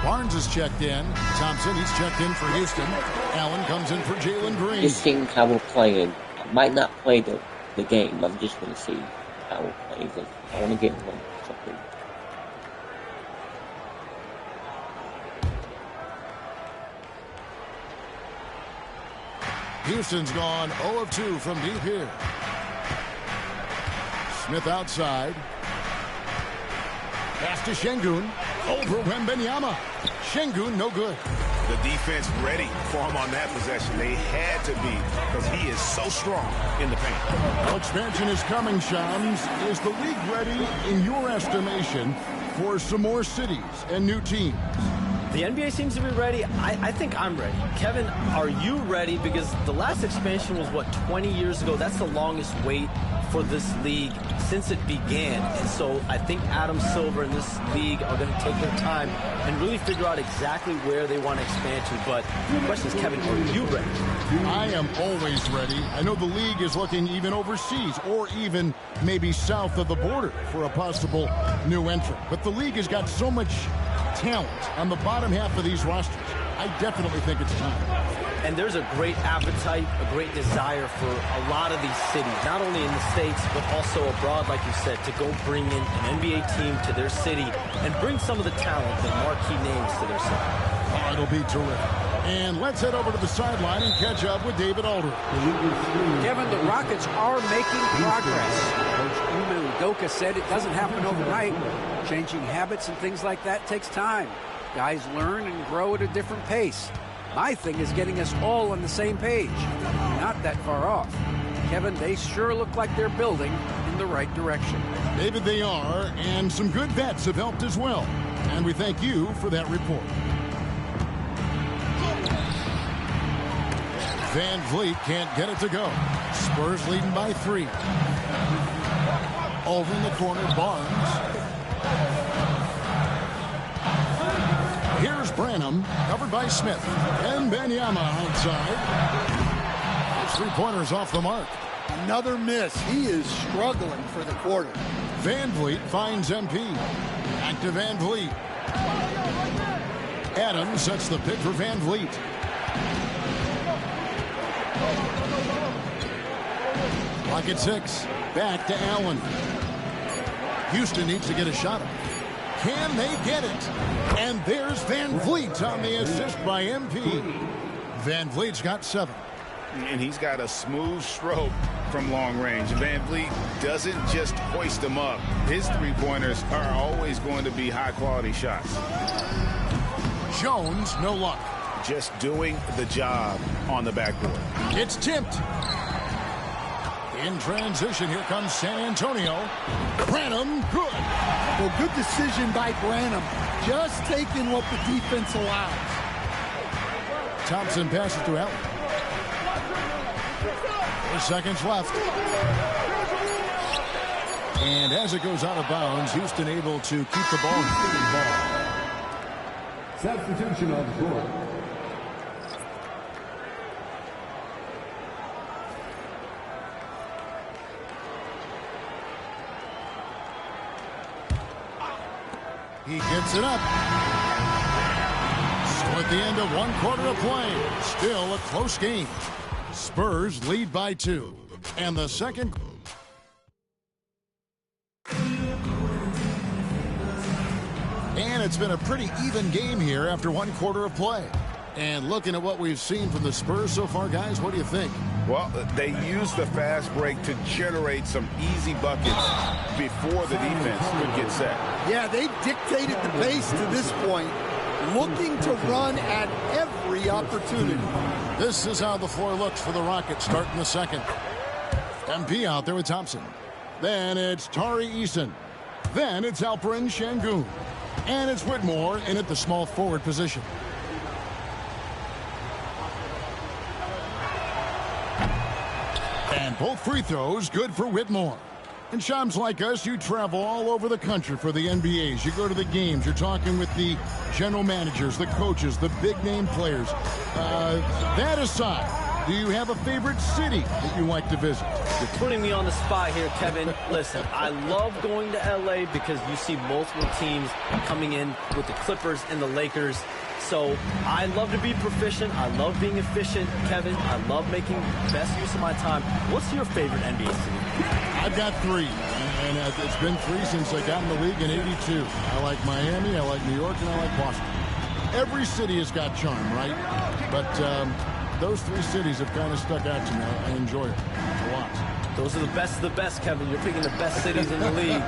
Barnes is checked in. Thompson, he's checked in for Houston. Allen comes in for Jalen Green. Just seeing how we're playing. I might not play the game. I'm just going to see how we're playing because I want to get one something. Houston's gone 0 of 2 from deep here. Smith outside. Pass to Şengün. Over Wembanyama. Şengün no good. The defense ready for him on that possession. They had to be because he is so strong in the paint. Well, expansion is coming, Shams. Is the league ready, in your estimation, for some more cities and new teams? The NBA seems to be ready. I think I'm ready. Kevin, are you ready? Because the last expansion was, what, 20 years ago? That's the longest wait for this league since it began. And so I think Adam Silver and this league are going to take their time and really figure out exactly where they want to expand to. But the question is, Kevin, are you ready? I am always ready. I know the league is looking even overseas or even maybe south of the border for a possible new entrant. But the league has got so much talent on the bottom half of these rosters. I definitely think it's time. And there's a great appetite, a great desire for a lot of these cities, not only in the States, but also abroad, like you said, to go bring in an NBA team to their city and bring some of the talent, the marquee names to their city. Oh, it'll be terrific. And let's head over to the sideline and catch up with David Aldridge. Kevin, the Rockets are making progress. Coach Ime Udoka said it doesn't happen overnight. Changing habits and things like that takes time. Guys learn and grow at a different pace. My thing is getting us all on the same page. Not that far off. Kevin, they sure look like they're building in the right direction. David, they are, and some good vets have helped as well. And we thank you for that report. Van Vliet can't get it to go. Spurs leading by 3. Over in the corner, Barnes. Here's Branham, covered by Smith. And Wembanyama outside. His three-pointers off the mark. Another miss. He is struggling for the quarter. Van Vliet finds MP. Back to Van Vliet. Adams sets the pick for Van Vliet. Clock at 6. Back to Allen. Houston needs to get a shot. Can they get it? And there's Van Vliet on the assist by MP. Van Vliet's got 7. And he's got a smooth stroke from long range. Van Vliet doesn't just hoist them up. His three-pointers are always going to be high-quality shots. Jones, no luck. Just doing the job on the backboard. It's tipped. In transition, here comes San Antonio. Branham, good. Well, good decision by Branham. Just taking what the defense allows. Thompson passes to Allen. 4 seconds left. And as it goes out of bounds, Houston able to keep the ball. Substitution on the court. He gets it up. So at the end of 1 quarter of play, still a close game. Spurs lead by 2. And the second. And it's been a pretty even game here after 1 quarter of play. And looking at what we've seen from the Spurs so far, guys, what do you think? Well, they used the fast break to generate some easy buckets before the defense could get set. Yeah, they dictated the pace to this point, looking to run at every opportunity. This is how the floor looks for the Rockets starting the second. MP out there with Thompson. Then it's Tari Eason. Then it's Alperen Şengün. And it's Whitmore in at the small forward position. And both free throws good for Whitmore. And Shams, like us, you travel all over the country for the NBAs. You go to the games. You're talking with the general managers, the coaches, the big-name players. That aside, Do you have a favorite city that you like to visit? You're putting me on the spot here, Kevin. Listen, I love going to L.A. because you see multiple teams coming in with the Clippers and the Lakers. So I love to be proficient. I love being efficient, Kevin. I love making best use of my time. What's your favorite NBA city? I've got 3, and it's been 3 since I got in the league in '82. I like Miami, I like New York, and I like Boston. Every city has got charm, right? But those 3 cities have kind of stuck out to me. I enjoy it a lot. Those are the best, Kevin. You're picking the best cities in the league.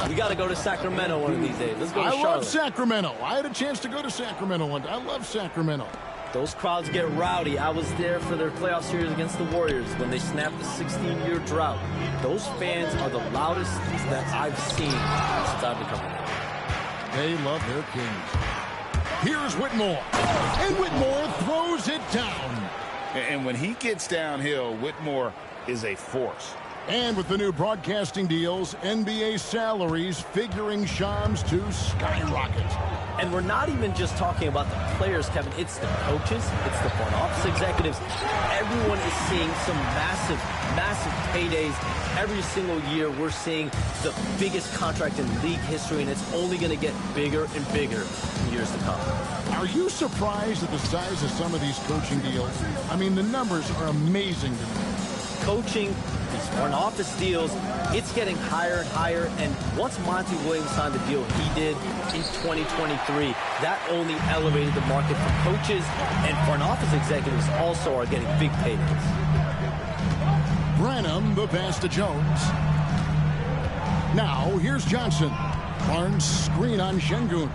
We got to go to Sacramento one of these days. Let's go to Charlotte. I love Sacramento. I had a chance to go to Sacramento one day. I love Sacramento. Those crowds get rowdy. I was there for their playoff series against the Warriors when they snapped the 16-year drought. Those fans are the loudest that I've seen since I've been coming here. They love their kings. Here's Whitmore. And Whitmore throws it down. And when he gets downhill, Whitmore is a force. And with the new broadcasting deals, NBA salaries figuring Shams to skyrocket. And we're not even just talking about the players, Kevin. It's the coaches. It's the front office executives. Everyone is seeing some massive paydays. Every single year, we're seeing the biggest contract in league history, and it's only going to get bigger and bigger in years to come. Are you surprised at the size of some of these coaching deals? I mean, the numbers are amazing to me. Coaching, these front office deals, it's getting higher and higher. And once Monty Williams signed the deal he did in 2023, that only elevated the market for coaches, and front office executives also are getting big paydays. Branham, the pass to Jones. Now, here's Johnson. Barnes screen on Şengün.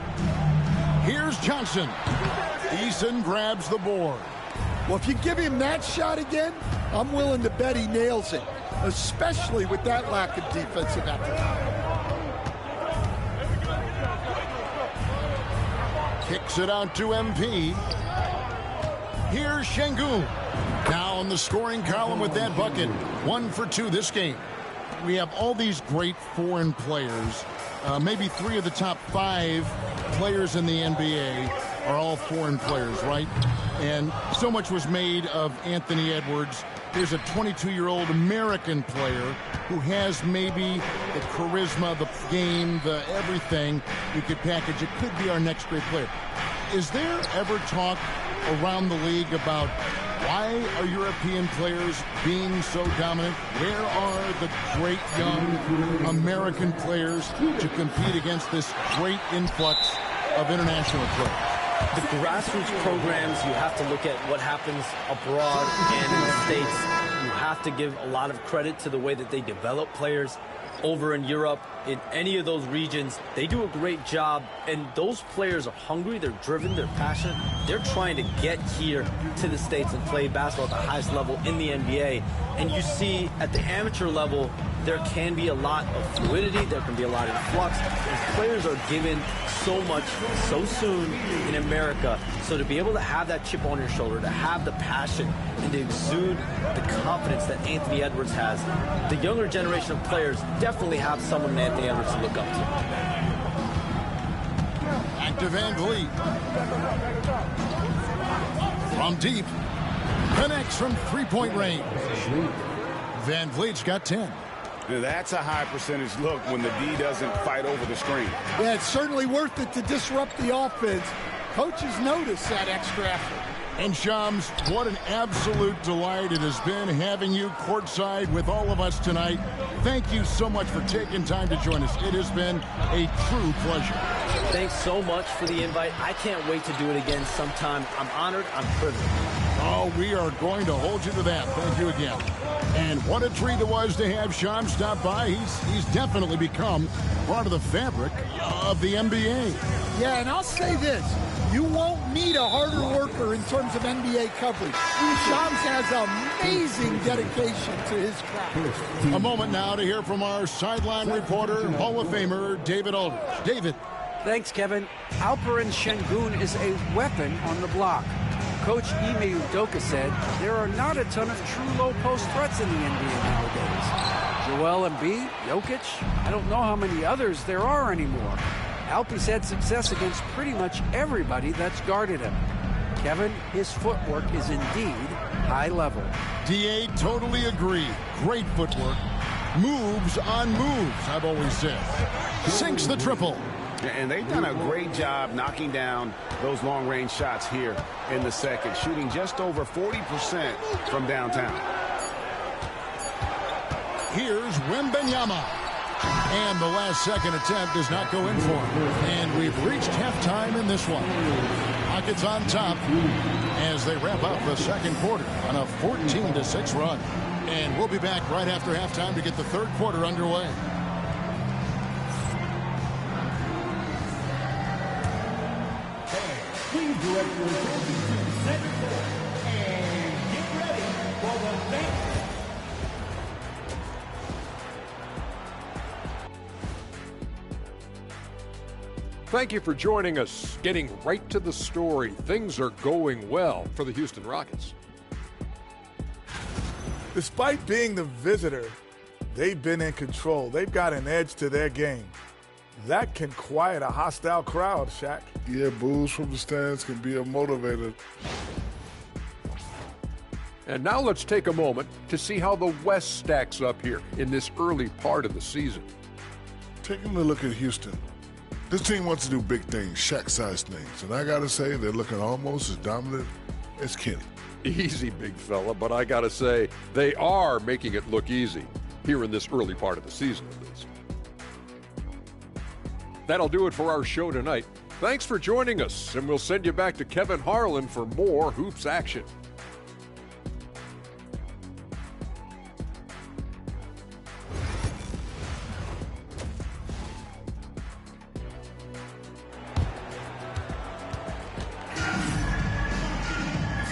Here's Johnson. Eason grabs the board. Well, if you give him that shot again, I'm willing to bet he nails it, especially with that lack of defensive effort. Kicks it out to MP. Here's Şengün. Now on the scoring column with that bucket. 1 for 2 this game. We have all these great foreign players. Maybe 3 of the top 5 players in the NBA are all foreign players, right? And so much was made of Anthony Edwards. There's a 22-year-old American player who has maybe the charisma, the game, the everything you could package. It could be our next great player. Is there ever talk around the league about why are European players being so dominant? Where are the great young American players to compete against this great influx of international players? The grassroots programs, you have to look at what happens abroad and in the States. You have to give a lot of credit to the way that they develop players over in Europe. In any of those regions, they do a great job, and those players are hungry, they're driven, they're passionate. They're trying to get here to the States and play basketball at the highest level in the NBA. And you see at the amateur level, there can be a lot of fluidity, there can be a lot of flux, and players are given so much so soon in America. So to be able to have that chip on your shoulder, to have the passion, and to exude the confidence that Anthony Edwards has, the younger generation of players definitely have someone in Anthony Edwards to look up to. Back to Van Vliet. From deep. Connects from three-point range. Van Vliet's got 10. That's a high percentage look when the D doesn't fight over the screen. Yeah, it's certainly worth it to disrupt the offense. Coaches notice that extra effort. And Shams, what an absolute delight it has been having you courtside with all of us tonight. Thank you so much for taking time to join us. It has been a true pleasure. Thanks so much for the invite. I can't wait to do it again sometime. I'm honored. I'm privileged. Oh, we are going to hold you to that. Thank you again. And what a treat it was to have Shams stop by. He's definitely become part of the fabric of the NBA. Yeah, and I'll say this. You won't meet a harder worker in terms of NBA coverage. Shams has amazing dedication to his craft. A moment now to hear from our sideline reporter, Hall of Famer David Aldridge. David. Thanks, Kevin. Alperen Şengün is a weapon on the block. Coach Ime Udoka said there are not a ton of true low-post threats in the NBA nowadays. Joel Embiid, Jokic, I don't know how many others there are anymore. Alpie's had success against pretty much everybody that's guarded him. Kevin, his footwork is indeed high level. DA, totally agree. Great footwork. Moves on moves, I've always said. Sinks the triple. And they've done a great job knocking down those long-range shots here in the second, shooting just over 40% from downtown. Here's Wembanyama. And the last second attempt does not go in for him. And we've reached halftime in this one. Rockets on top as they wrap up the second quarter on a 14-6 run. And we'll be back right after halftime to get the third quarter underway. Please direct your attention to the second quarter and get ready for the next. Thank you for joining us. Getting right to the story. Things are going well for the Houston Rockets. Despite being the visitor, they've been in control. They've got an edge to their game. That can quiet a hostile crowd, Shaq. Yeah, boos from the stands can be a motivator. And now let's take a moment to see how the West stacks up here in this early part of the season. Taking a look at Houston. This team wants to do big things, Shaq-sized things. And I got to say, they're looking almost as dominant as Kenny. Easy, big fella, but I got to say, they are making it look easy here in this early part of the season at least. That'll do it for our show tonight. Thanks for joining us, and we'll send you back to Kevin Harlan for more Hoops action.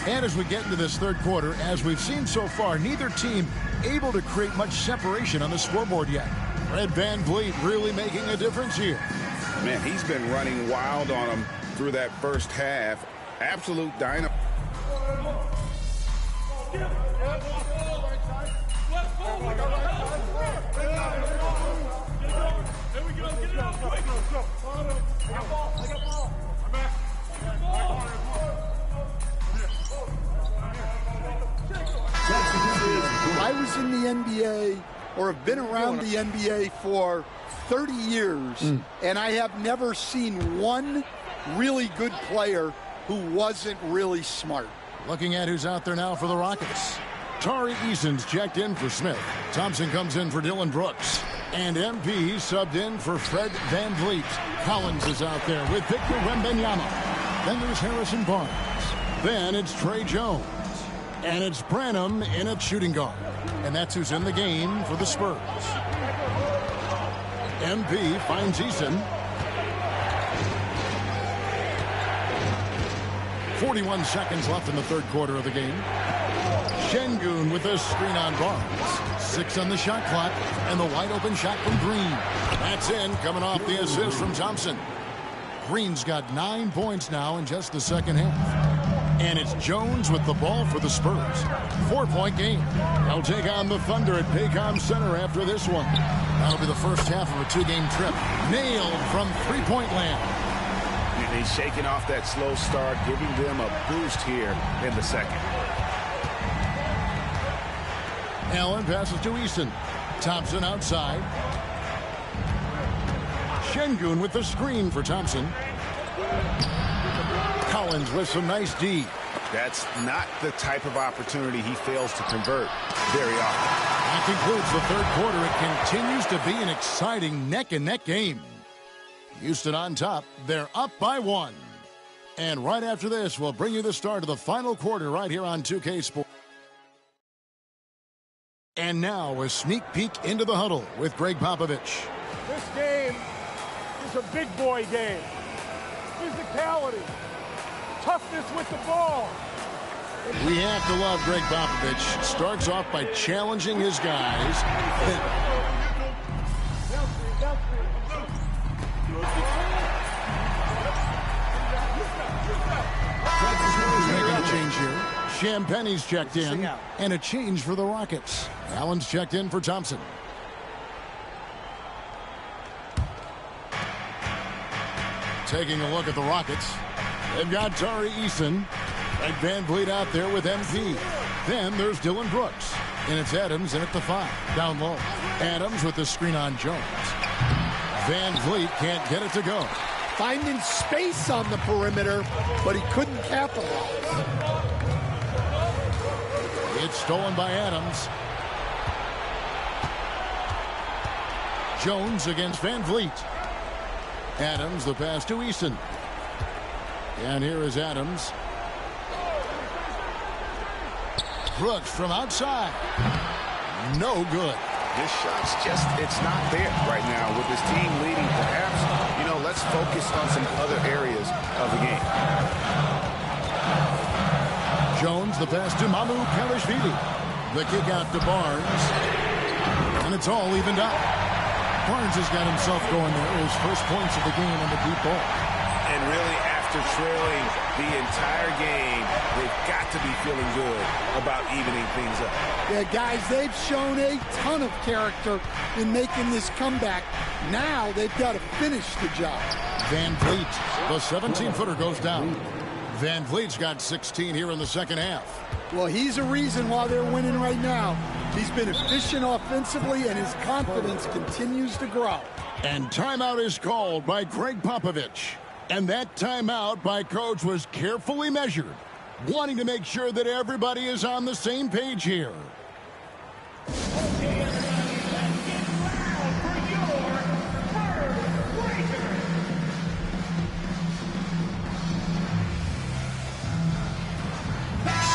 And as we get into this third quarter, as we've seen so far, neither team able to create much separation on the scoreboard yet. Fred VanVleet really making a difference here. Man, he's been running wild on him through that first half. Absolute dynamite. I was in the NBA or have been around the NBA for 30 years, and I have never seen one really good player who wasn't really smart. Looking at who's out there now for the Rockets. Tari Eason's checked in for Smith. Thompson comes in for Dylan Brooks. And MP subbed in for Fred VanVleet. Collins is out there with Victor Wembanyama. Then there's Harrison Barnes. Then it's Trey Jones. And it's Branham in at shooting guard. And that's who's in the game for the Spurs. MP finds Eason. 41 seconds left in the third quarter of the game. Şengün with a screen on Barnes. 6 on the shot clock. And the wide open shot from Green. That's in, coming off the assist from Thompson. Green's got 9 points now in just the second half. And it's Jones with the ball for the Spurs. 4-point game. They'll take on the Thunder at Paycom Center after this one. That'll be the first half of a 2-game trip. Nailed from three-point land. He's shaking off that slow start, giving them a boost here in the second. Allen passes to Eason. Thompson outside. Şengün with the screen for Thompson. Collins with some nice D. That's not the type of opportunity he fails to convert very often. That concludes the third quarter. It continues to be an exciting neck-and-neck game. Houston on top. They're up by 1. And right after this, we'll bring you the start of the final quarter right here on 2K Sports. And now a sneak peek into the huddle with Greg Popovich. This game is a big boy game. Physicality. Toughness with the ball. We have to love Greg Popovich. Starts off by challenging his guys. Making a change here. Champagne's checked in. And a change for the Rockets. Allen's checked in for Thompson. Taking a look at the Rockets. They've got Tari Eason and VanVleet out there with MP. Then there's Dylan Brooks. And it's Adams in at the 5. Down low. Adams with the screen on Jones. Van Vliet can't get it to go. Finding space on the perimeter, but he couldn't capitalize. It's stolen by Adams. Jones against Van Vliet. Adams, the pass to Eason. And here is Adams. Brooks from outside. No good. This shot's just, it's not there right now. With this team leading, perhaps, let's focus on some other areas of the game. Jones, the pass to Mamu Kalashvili. The kick out to Barnes. And it's all evened up. Barnes has got himself going there. His first points of the game on the deep ball. And really, after trailing the entire game, they've got to be feeling good about evening things up. Yeah, guys, they've shown a ton of character in making this comeback. Now they've got to finish the job. Van Vliet, the 17-footer goes down. Van Vliet's got 16 here in the second half. Well, he's a reason why they're winning right now. He's been efficient offensively, and his confidence continues to grow. And timeout is called by Greg Popovich. And that timeout by Coach was carefully measured, wanting to make sure that everybody is on the same page here.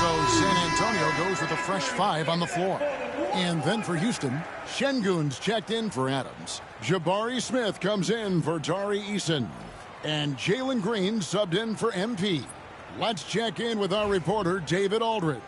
So San Antonio goes with a fresh 5 on the floor. And then for Houston, Şengün's checked in for Adams. Jabari Smith comes in for Tari Eason. And Jalen Green subbed in for MP. Let's check in with our reporter, David Aldridge.